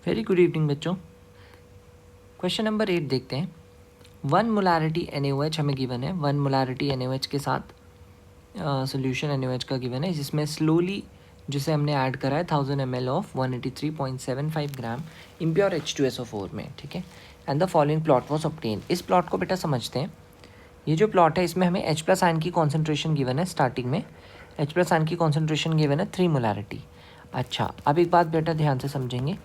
Very good evening बच्चों। Question number 8 देखते हैं। 1 मोलारिटी NaOH हमें गिवन है। 1 मोलारिटी NaOH के साथ सोल्यूशन NaOH का गिवन है, जिसमें स्लोली जिसे हमने ऐड करा है 1000 ml of 183.75 gram impure H2SO4 में। ठीक है, and the following plot was obtain. इस प्लॉट को बेटा समझते हैं। ये जो प्लॉट है इसमें हमें H प्लस आयन की कॉन्सेंट्रेशन गिवन है। स्टार्टिंग में H प्लस आयन की कॉन्सेंट्रेशन गिवन है 3 मोलारिटी। अच्छा, अब एक बात बेटा ध्यान से समझेंगे।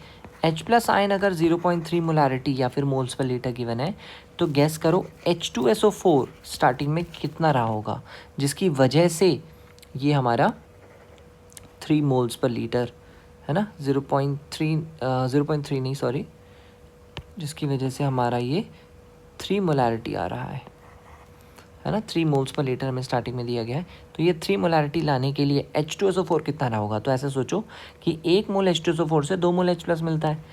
H प्लस आयन अगर 0.3 मोलारिटी या फिर मोल्स पर लीटर गिवन है तो गैस करो H2SO4 स्टार्टिंग में कितना रहा होगा, जिसकी वजह से ये हमारा 3 मोल्स पर लीटर है ना, 0.3 नहीं सॉरी, जिसकी वजह से हमारा ये 3 मोलारिटी आ रहा है ना। 3 मोल्स पर लीटर हमें स्टार्टिंग में दिया गया है। तो ये 3 मोलारिटी लाने के लिए H2SO4 कितना रहा होगा। तो ऐसे सोचो कि 1 मोल H2SO4 से 2 मोल H प्लस मिलता है।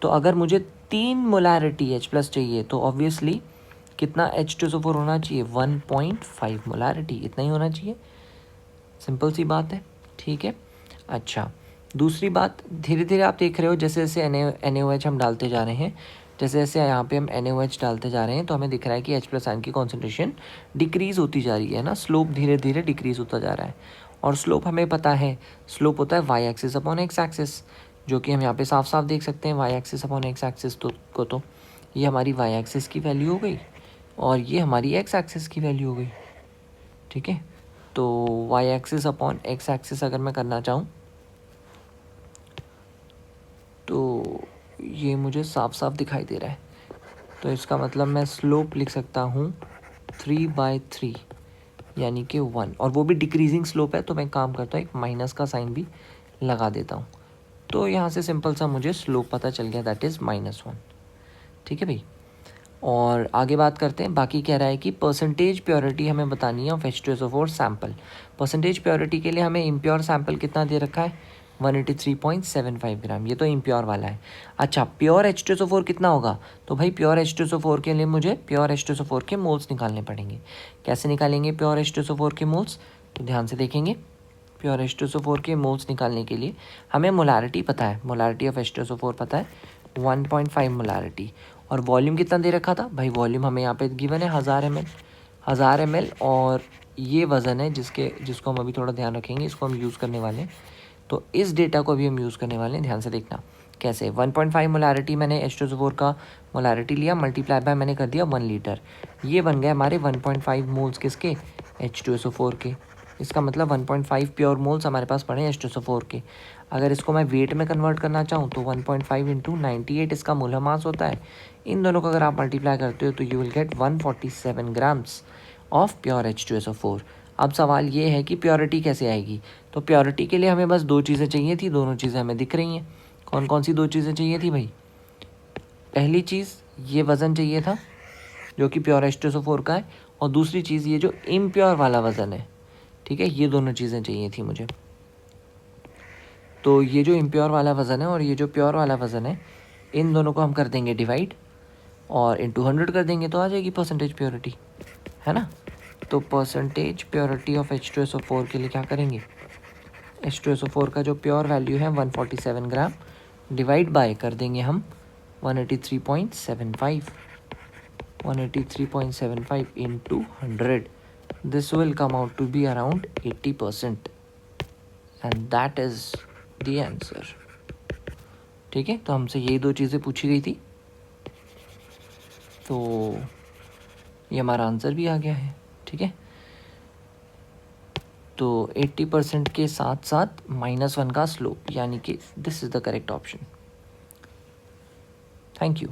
तो अगर मुझे 3 मोलारिटी H प्लस चाहिए तो ऑब्वियसली कितना H2SO4 होना चाहिए, 1.5 मोलारिटी, इतना ही होना चाहिए। सिंपल सी बात है, ठीक है। अच्छा, दूसरी बात, धीरे धीरे आप देख रहे हो जैसे जैसे NaOH हम डालते जा रहे हैं, जैसे जैसे यहाँ पे हम NaOH डालते जा रहे हैं तो हमें दिख रहा है कि H प्लस आयन की कॉन्सेंट्रेशन डिक्रीज होती जा रही है ना। स्लोप धीरे धीरे डिक्रीज होता जा रहा है, और स्लोप हमें पता है, स्लोप होता है Y axis upon X axis, जो कि हम यहाँ पे साफ साफ देख सकते हैं। Y axis upon X axis तो ये हमारी वाई एक्सिस की वैल्यू हो गई और ये हमारी एक्स एक्सिस की वैल्यू हो गई। ठीक है, तो Y axis upon X axis अगर मैं करना चाहूँ तो ये मुझे साफ साफ दिखाई दे रहा है। तो इसका मतलब मैं स्लोप लिख सकता हूँ 3/3 यानी कि 1, और वो भी डिक्रीजिंग स्लोप है। तो मैं काम करता हूँ, एक माइनस का साइन भी लगा देता हूँ। तो यहाँ से सिंपल सा मुझे स्लोप पता चल गया, दैट इज़ -1। ठीक है भाई, और आगे बात करते हैं। बाकी कह रहा है कि परसेंटेज प्योरिटी हमें बतानी है of H2SO4 sample. Percentage purity के लिए हमें इम्प्योर सैम्पल कितना दे रखा है, 183.75 ग्राम, ये तो इम्प्योर वाला है। अच्छा, प्योर H2SO4 कितना होगा, तो भाई प्योर H2SO4 के लिए मुझे प्योर H2SO4 के मोल्स निकालने पड़ेंगे। कैसे निकालेंगे प्योर H2SO4 के मोल्स, तो ध्यान से देखेंगे। प्योर H2SO4 के मोल्स निकालने के लिए हमें मोलारिटी पता है, मोलारिटी ऑफ H2SO4 पता है 1.5 मोलारिटी, और वॉल्यूम कितना दे रखा था भाई, वॉल्यूम हमें यहाँ पे गिवन है 1000 ml, और ये वज़न है जिसको हम अभी थोड़ा ध्यान रखेंगे, इसको हम यूज़ करने वाले हैं। तो इस डेटा को भी हम यूज़ करने वाले हैं, ध्यान से देखना कैसे। 1.5 मोलारिटी मैंने H2SO4 का मोलारिटी लिया, मल्टीप्लाई बाय मैंने कर दिया 1 लीटर, ये बन गए हमारे 1.5 मोल्स किसके, H2SO4 के। इसका मतलब 1.5 प्योर मोल्स हमारे पास पड़े हैं H2SO4 के। अगर इसको मैं वेट में कन्वर्ट करना चाहूँ तो 1.5 इंटू 98 इसका मोलर मास होता है। इन दोनों को अगर आप मल्टीप्लाई करते हो तो you will get 147 grams of pure H2SO4। अब सवाल ये है कि प्योरिटी कैसे आएगी। तो प्योरिटी के लिए हमें बस 2 चीज़ें चाहिए थी, दोनों चीज़ें हमें दिख रही हैं। कौन कौन सी 2 चीज़ें चाहिए थी भाई, पहली चीज़ ये वज़न चाहिए था जो कि प्योर H2SO4 का है, और दूसरी चीज़ ये जो इम्प्योर वाला वज़न है। ठीक है, ये दोनों चीज़ें चाहिए थी मुझे। तो ये जो इम्प्योर वाला वज़न है और ये जो प्योर वाला वज़न है, इन दोनों को हम कर देंगे डिवाइड और इंटू 100 कर देंगे, तो आ जाएगी परसेंटेज प्योरिटी, है ना। तो परसेंटेज प्योरिटी ऑफ H2SO4 के लिए क्या करेंगे, H2SO4 का जो प्योर वैल्यू है 147 ग्राम, डिवाइड बाय कर देंगे हम 183.75 into 100। This will come out to be around 80%, and that is the answer. ठीक है, तो हमसे यही 2 चीज़ें पूछी गई थी, तो ये हमारा आंसर भी आ गया है। ठीक है, तो 80% के साथ साथ -1 का स्लोप, यानी कि this is the correct option. Thank you.